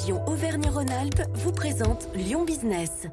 région Auvergne-Rhône-Alpes vous présente Lyon Business.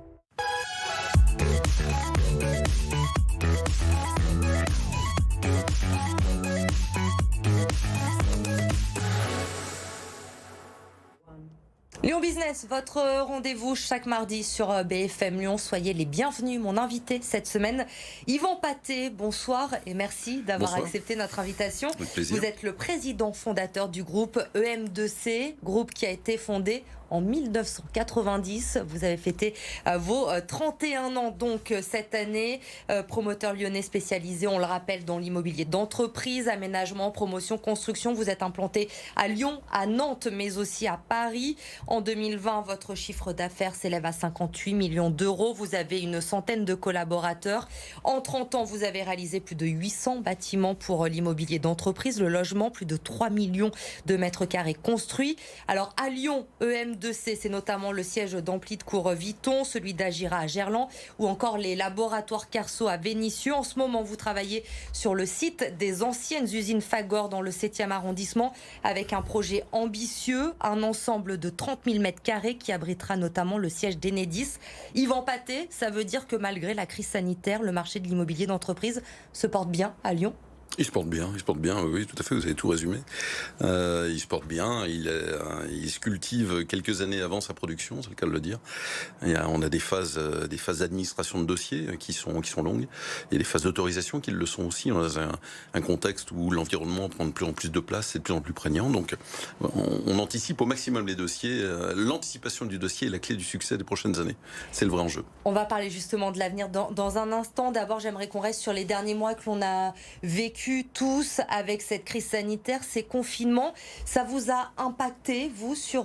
Lyon Business, votre rendez-vous chaque mardi sur BFM Lyon. Soyez les bienvenus. Mon invité cette semaine, Yvan Pathé. Bonsoir et merci d'avoir accepté notre invitation. Avec plaisir. Vous êtes le président fondateur du groupe EM2C, groupe qui a été fondé en 1990. Vous avez fêté vos 31 ans donc cette année. Promoteur lyonnais spécialisé, on le rappelle, dans l'immobilier d'entreprise, aménagement, promotion, construction. Vous êtes implanté à Lyon, à Nantes, mais aussi à Paris. En 2020, votre chiffre d'affaires s'élève à 58 millions d'euros. Vous avez une centaine de collaborateurs. En 30 ans, vous avez réalisé plus de 800 bâtiments pour l'immobilier d'entreprise, le logement, plus de 3 millions de mètres carrés construits. Alors à Lyon, EM2C, c'est notamment le siège d'Ampli de Cour Viton, celui d'Agira à Gerland ou encore les laboratoires Carso à Vénissieux. En ce moment, vous travaillez sur le site des anciennes usines Fagor dans le 7e arrondissement avec un projet ambitieux, un ensemble de 30 000 mètres carrés qui abritera notamment le siège d'Enedis. Yvan Pathé, ça veut dire que malgré la crise sanitaire, le marché de l'immobilier d'entreprise se porte bien à Lyon ? Il se porte bien, oui, tout à fait, vous avez tout résumé. Il se porte bien, il se cultive quelques années avant sa production, c'est le cas de le dire. On a des phases d'administration de dossiers qui sont longues, et des phases d'autorisation qui le sont aussi. On a un contexte où l'environnement prend de plus en plus de place, c'est de plus en plus prégnant, donc on anticipe au maximum les dossiers. L'anticipation du dossier est la clé du succès des prochaines années, c'est le vrai enjeu. On va parler justement de l'avenir dans un instant. D'abord, j'aimerais qu'on reste sur les derniers mois que l'on a vécu tous avec cette crise sanitaire, ces confinements. Ça vous a impacté, vous, sur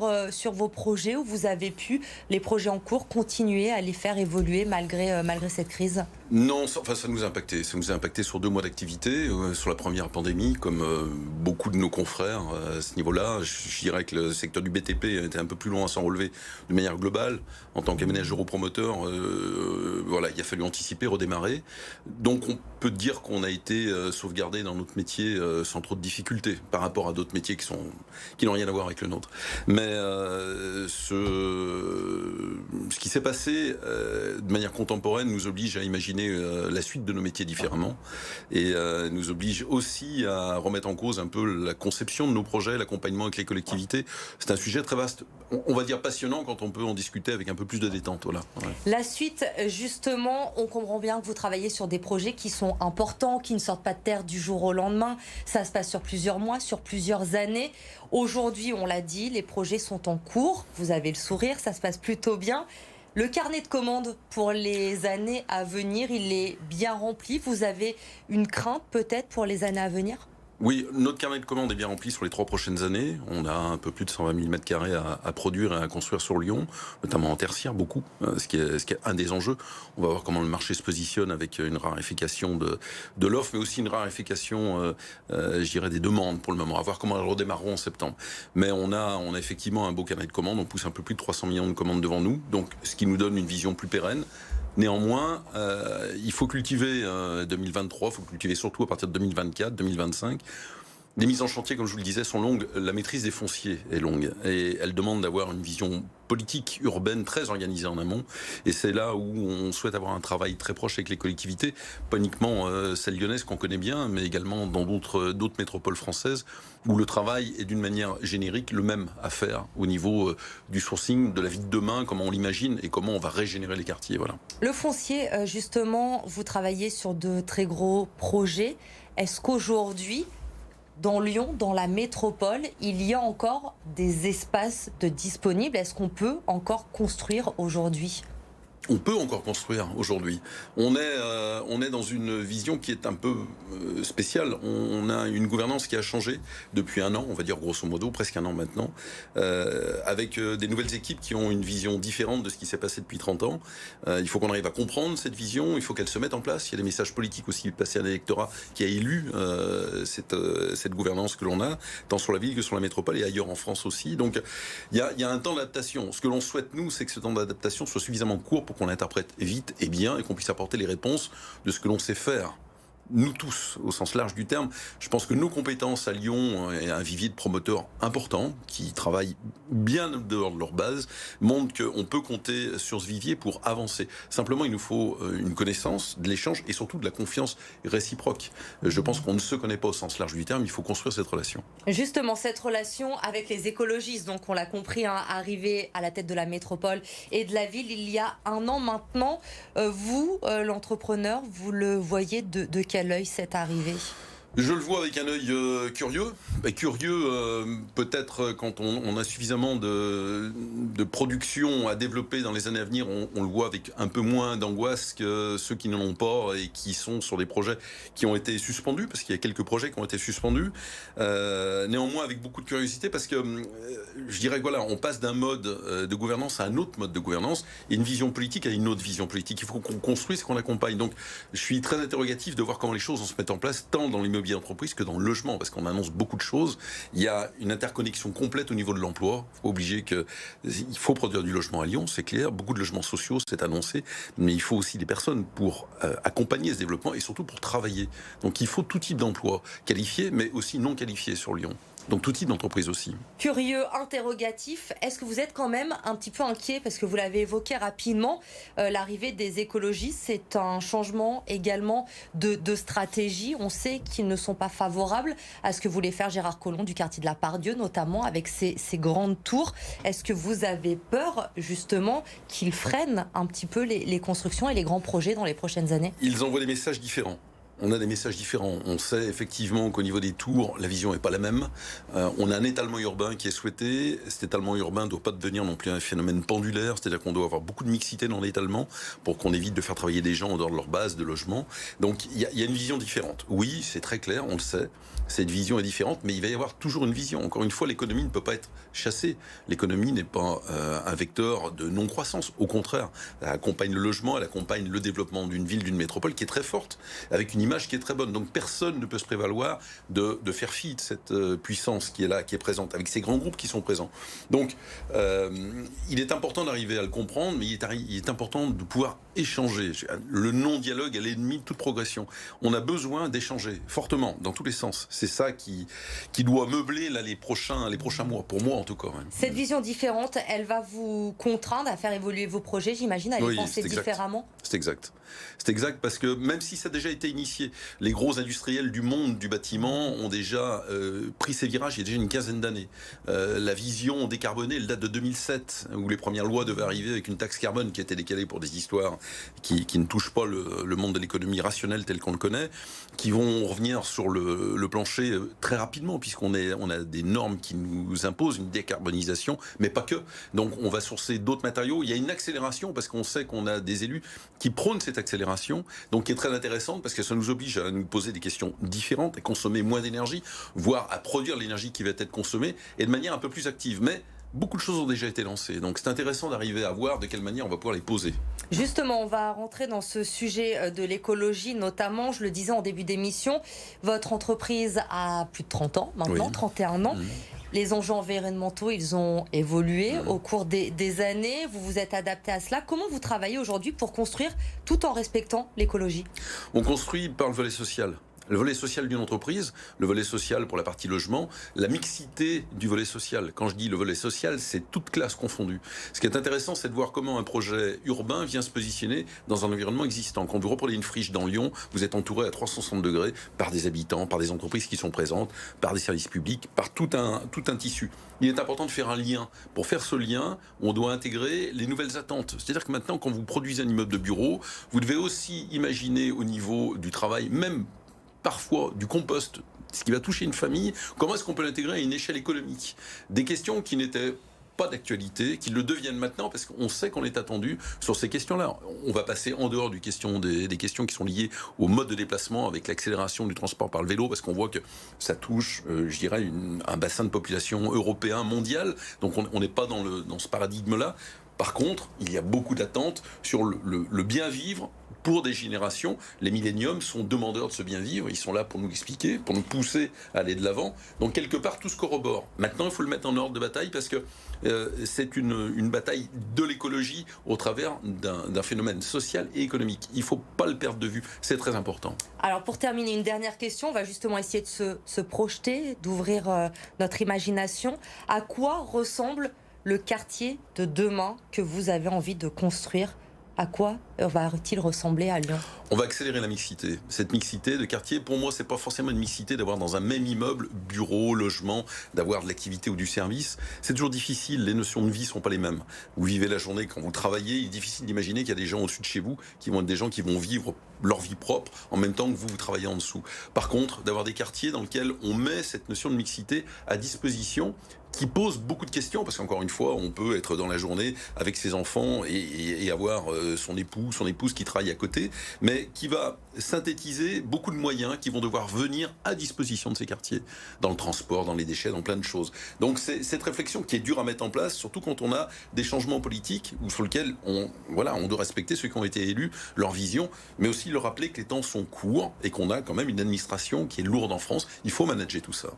vos projets, où vous avez pu, les projets en cours, continuer à les faire évoluer malgré cette crise ? Non, ça nous a impacté. Ça nous a impacté sur 2 mois d'activité. Sur la première pandémie, comme beaucoup de nos confrères à ce niveau-là, je dirais que le secteur du BTP était un peu plus loin à s'en relever de manière globale. En tant qu'aménageur ou promoteur, il a fallu anticiper, redémarrer. Donc on peut dire qu'on a été sauvegardé dans notre métier sans trop de difficultés par rapport à d'autres métiers qui n'ont rien à voir avec le nôtre. Mais ce qui s'est passé de manière contemporaine nous oblige à imaginer la suite de nos métiers différemment et nous oblige aussi à remettre en cause un peu la conception de nos projets, l'accompagnement avec les collectivités. C'est un sujet très vaste, on va dire passionnant quand on peut en discuter avec un peu plus de détente. Voilà. Ouais. La suite, justement, on comprend bien que vous travaillez sur des projets qui sont importants, qui ne sortent pas de terre du jour au lendemain. Ça se passe sur plusieurs mois, sur plusieurs années. Aujourd'hui, on l'a dit, les projets sont en cours. Vous avez le sourire, ça se passe plutôt bien. Le carnet de commandes pour les années à venir, il est bien rempli. Vous avez une crainte peut-être pour les années à venir ? Oui, notre carnet de commandes est bien rempli sur les 3 prochaines années. On a un peu plus de 120 000 mètres carrés à produire et à construire sur Lyon, notamment en tertiaire, beaucoup, ce qui est un des enjeux. On va voir comment le marché se positionne avec une raréfaction de l'offre, mais aussi une raréfaction, je dirais, des demandes pour le moment. À voir comment elles redémarreront en septembre. Mais on a effectivement un beau carnet de commandes. On pousse un peu plus de 300 millions de commandes devant nous, donc ce qui nous donne une vision plus pérenne. Néanmoins, il faut cultiver 2023, il faut cultiver surtout à partir de 2024, 2025. Les mises en chantier, comme je vous le disais, sont longues. La maîtrise des fonciers est longue et elle demande d'avoir une vision politique urbaine très organisée en amont. Et c'est là où on souhaite avoir un travail très proche avec les collectivités, pas uniquement celle lyonnaise qu'on connaît bien, mais également dans d'autres métropoles françaises, où le travail est d'une manière générique le même à faire au niveau du sourcing, de la vie de demain, comment on l'imagine et comment on va régénérer les quartiers. Voilà. Le foncier, justement, vous travaillez sur de très gros projets. Est-ce qu'aujourd'hui, dans Lyon, dans la métropole, il y a encore des espaces de disponibles ? Est-ce qu'on peut encore construire aujourd'hui ? On peut encore construire aujourd'hui. On est dans une vision qui est un peu spéciale. On a une gouvernance qui a changé depuis un an, on va dire grosso modo, presque un an maintenant, avec des nouvelles équipes qui ont une vision différente de ce qui s'est passé depuis 30 ans. Il faut qu'on arrive à comprendre cette vision, il faut qu'elle se mette en place. Il y a des messages politiques aussi passés à l'électorat qui a élu cette gouvernance que l'on a, tant sur la ville que sur la métropole et ailleurs en France aussi. Donc il y a un temps d'adaptation. Ce que l'on souhaite, nous, c'est que ce temps d'adaptation soit suffisamment court pour qu'on l'interprète vite et bien et qu'on puisse apporter les réponses de ce que l'on sait faire nous tous, au sens large du terme. Je pense que nos compétences à Lyon et un vivier de promoteurs importants qui travaillent bien dehors de leur base montrent qu'on peut compter sur ce vivier pour avancer. Simplement, il nous faut une connaissance, de l'échange et surtout de la confiance réciproque. Je pense qu'on ne se connaît pas au sens large du terme, il faut construire cette relation. Justement, cette relation avec les écologistes, donc on l'a compris, arrivé à la tête de la métropole et de la ville il y a un an maintenant. Vous, l'entrepreneur, vous le voyez de quel œil cette arrivée ? Je le vois avec un œil curieux. Peut-être quand on a suffisamment de production à développer dans les années à venir, on le voit avec un peu moins d'angoisse que ceux qui n'en ont pas et qui sont sur des projets qui ont été suspendus, parce qu'il y a quelques projets qui ont été suspendus. Néanmoins, avec beaucoup de curiosité, parce que je dirais que voilà, on passe d'un mode de gouvernance à un autre mode de gouvernance, et une vision politique à une autre vision politique. Il faut qu'on construise, qu'on accompagne. Donc, je suis très interrogatif de voir comment les choses vont se mettre en place, tant dans l'immobilier d'entreprise que dans le logement, parce qu'on annonce beaucoup de choses. Il y a une interconnexion complète au niveau de l'emploi. Il faut produire du logement à Lyon, c'est clair. Beaucoup de logements sociaux, c'est annoncé, mais il faut aussi des personnes pour accompagner ce développement et surtout pour travailler. Donc il faut tout type d'emploi, qualifié, mais aussi non qualifié sur Lyon. Donc tout type d'entreprise aussi. Curieux, interrogatif, est-ce que vous êtes quand même un petit peu inquiet, parce que vous l'avez évoqué rapidement, l'arrivée des écologistes, c'est un changement également de stratégie. On sait qu'ils ne sont pas favorables à ce que voulait faire Gérard Collomb du quartier de la Part-Dieu, notamment avec ses grandes tours. Est-ce que vous avez peur justement qu'ils freinent un petit peu les constructions et les grands projets dans les prochaines années ? Ils envoient des messages différents. On a des messages différents. On sait effectivement qu'au niveau des tours, la vision n'est pas la même. On a un étalement urbain qui est souhaité. Cet étalement urbain ne doit pas devenir non plus un phénomène pendulaire, c'est-à-dire qu'on doit avoir beaucoup de mixité dans l'étalement pour qu'on évite de faire travailler des gens en dehors de leur base de logement. Donc il y a une vision différente. Oui, c'est très clair, on le sait. Cette vision est différente, mais il va y avoir toujours une vision. Encore une fois, l'économie ne peut pas être chassée. L'économie n'est pas un vecteur de non-croissance. Au contraire, elle accompagne le logement, elle accompagne le développement d'une ville, d'une métropole qui est très forte, avec une image qui est très bonne. Donc personne ne peut se prévaloir de faire fi de cette puissance qui est là, qui est présente, avec ces grands groupes qui sont présents. Donc il est important d'arriver à le comprendre, mais il est important de pouvoir échanger. Le non-dialogue est l'ennemi de toute progression. On a besoin d'échanger fortement, dans tous les sens. C'est ça qui doit meubler là, les prochains mois, pour moi en tout cas. Hein. Cette vision différente, elle va vous contraindre à faire évoluer vos projets, j'imagine, à les penser différemment ? C'est exact. C'est exact, parce que même si ça a déjà été initié, les gros industriels du monde du bâtiment ont déjà pris ces virages il y a déjà une quinzaine d'années. La vision décarbonée, elle date de 2007, où les premières lois devaient arriver avec une taxe carbone qui était décalée pour des histoires qui ne touchent pas le monde de l'économie rationnelle tel qu'on le connaît, qui vont revenir sur le plancher très rapidement, puisqu'on a des normes qui nous imposent une décarbonisation, mais pas que. Donc on va sourcer d'autres matériaux. Il y a une accélération, parce qu'on sait qu'on a des élus qui prônent cette accélération, donc qui est très intéressante, parce que ça nous oblige à nous poser des questions différentes, à consommer moins d'énergie, voire à produire l'énergie qui va être consommée, et de manière un peu plus active. Mais beaucoup de choses ont déjà été lancées, donc c'est intéressant d'arriver à voir de quelle manière on va pouvoir les poser. Justement, on va rentrer dans ce sujet de l'écologie, notamment, je le disais en début d'émission, votre entreprise a plus de 30 ans maintenant, oui. 31 ans. Les enjeux environnementaux, ils ont évolué au cours des années. Vous vous êtes adapté à cela. Comment vous travaillez aujourd'hui pour construire tout en respectant l'écologie ? On construit par le volet social. Le volet social d'une entreprise, le volet social pour la partie logement, la mixité du volet social. Quand je dis le volet social, c'est toute classe confondue. Ce qui est intéressant, c'est de voir comment un projet urbain vient se positionner dans un environnement existant. Quand vous reprenez une friche dans Lyon, vous êtes entouré à 360 degrés par des habitants, par des entreprises qui sont présentes, par des services publics, par tout un tissu. Il est important de faire un lien. Pour faire ce lien, on doit intégrer les nouvelles attentes. C'est-à-dire que maintenant, quand vous produisez un immeuble de bureau, vous devez aussi imaginer au niveau du travail, même parfois du compost, ce qui va toucher une famille, comment est-ce qu'on peut l'intégrer à une échelle économique ? Des questions qui n'étaient pas d'actualité, qui le deviennent maintenant, parce qu'on sait qu'on est attendu sur ces questions-là. On va passer en dehors des questions qui sont liées au mode de déplacement, avec l'accélération du transport par le vélo, parce qu'on voit que ça touche, je dirais, un bassin de population européen, mondial, donc on n'est pas dans ce paradigme-là. Par contre, il y a beaucoup d'attentes sur le bien vivre pour des générations. Les milléniums sont demandeurs de ce bien vivre, ils sont là pour nous l'expliquer, pour nous pousser à aller de l'avant. Donc quelque part, tout se corrobore. Maintenant, il faut le mettre en ordre de bataille parce que c'est une bataille de l'écologie au travers d'un phénomène social et économique. Il ne faut pas le perdre de vue, c'est très important. Alors pour terminer, une dernière question, on va justement essayer de se projeter, d'ouvrir notre imagination. À quoi ressemble le quartier de demain que vous avez envie de construire? À quoi va-t-il ressembler à Lyon? On va accélérer la mixité. Cette mixité de quartier, pour moi, c'est pas forcément une mixité d'avoir dans un même immeuble bureau, logement, d'avoir de l'activité ou du service. C'est toujours difficile. Les notions de vie sont pas les mêmes. Vous vivez la journée quand vous travaillez. Il est difficile d'imaginer qu'il y a des gens au-dessus de chez vous qui vont être des gens qui vont vivre leur vie propre en même temps que vous travaillez en dessous. Par contre, d'avoir des quartiers dans lesquels on met cette notion de mixité à disposition, qui pose beaucoup de questions, parce qu'encore une fois, on peut être dans la journée avec ses enfants et avoir son époux, son épouse qui travaille à côté, mais qui va synthétiser beaucoup de moyens qui vont devoir venir à disposition de ces quartiers, dans le transport, dans les déchets, dans plein de choses. Donc c'est cette réflexion qui est dure à mettre en place, surtout quand on a des changements politiques sur lesquels on doit respecter ceux qui ont été élus, leur vision, mais aussi leur rappeler que les temps sont courts et qu'on a quand même une administration qui est lourde en France. Il faut manager tout ça.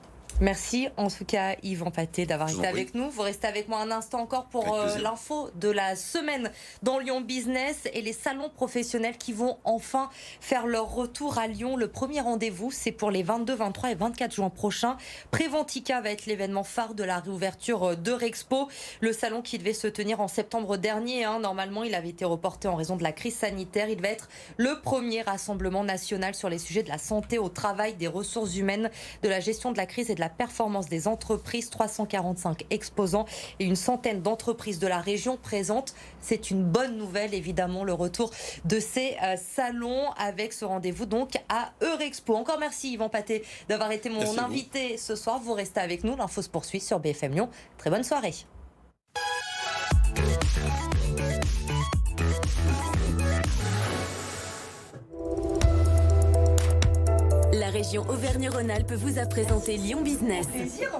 Merci en tout cas Yves Empaté d'avoir été avec nous. Vous restez avec moi un instant encore pour l'info de la semaine dans Lyon Business et les salons professionnels qui vont enfin faire leur retour à Lyon. Le premier rendez-vous, c'est pour les 22, 23 et 24 juin prochains. Préventica va être l'événement phare de la réouverture d'Eurexpo. Le salon qui devait se tenir en septembre dernier, normalement il avait été reporté en raison de la crise sanitaire. Il va être le premier rassemblement national sur les sujets de la santé au travail, des ressources humaines, de la gestion de la crise et de la performance des entreprises. 345 exposants et une centaine d'entreprises de la région présentes. C'est une bonne nouvelle, évidemment, le retour de ces salons avec ce rendez-vous donc à Eurexpo. Encore merci Yves Empaté d'avoir été mon invité ce soir. Vous restez avec nous, l'info se poursuit sur BFM Lyon. Très bonne soirée. La région Auvergne-Rhône-Alpes vous a présenté Lyon Business.